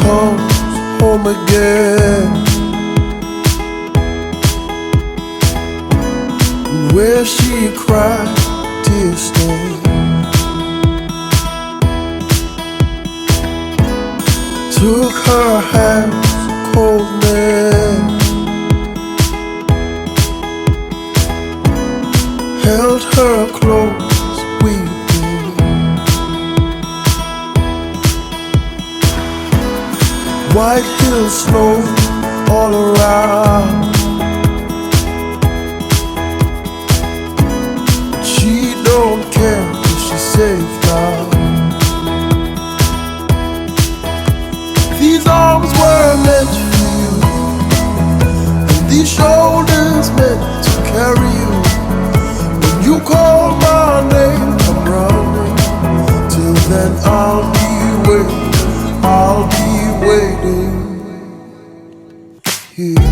comes home again, where she cried tears stained. Took her hands, coldness, held her close, weeping. White hill snow all around, but she don't care 'cause she's safe now. These arms were meant for you, and these shoulders meant to carry you. When you call my name, I'm running. Till then I'll be waiting, I'll be waiting here.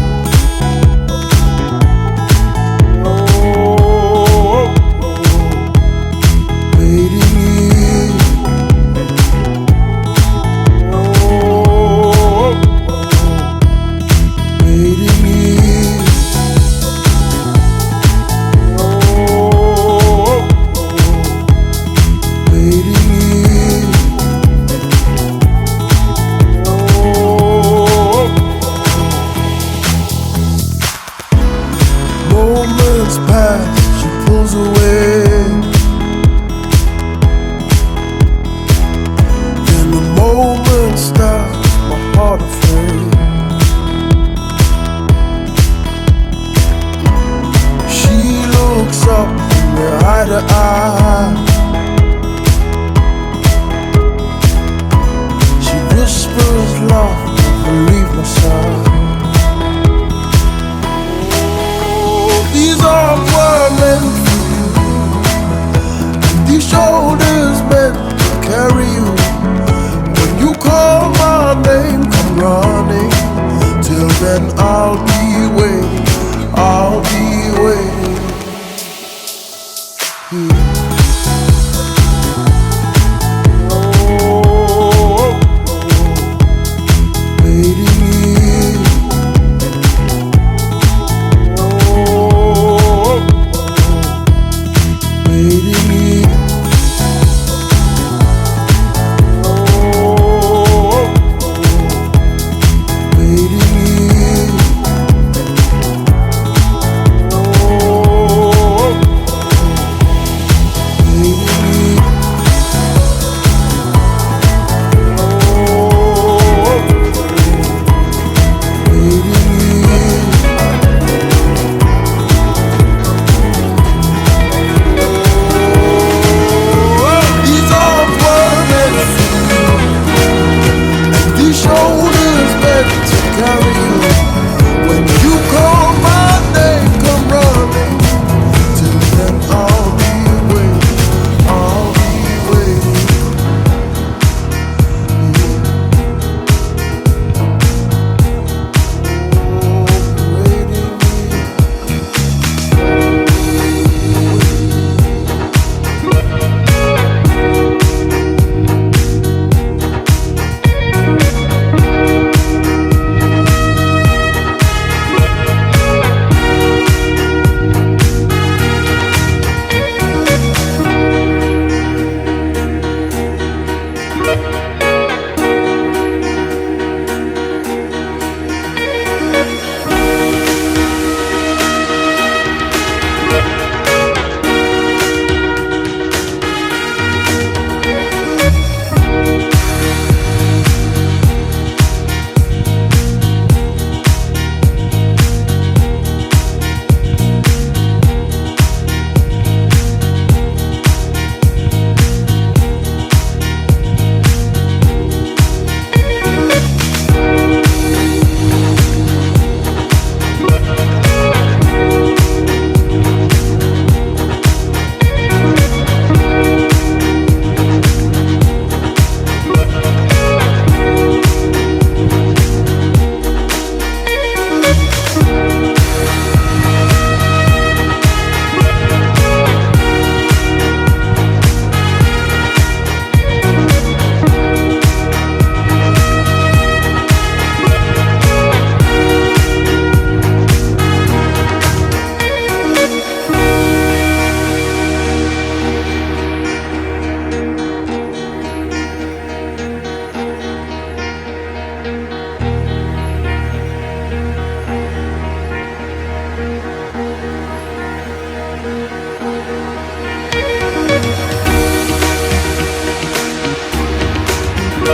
Moments pass, she pulls away. Then the moment stops, my heart afraid. She looks up and we're eye to eye. She whispers love, never leave my side. These arms were meant for you, and these shoulders meant to carry you. When you call my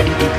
and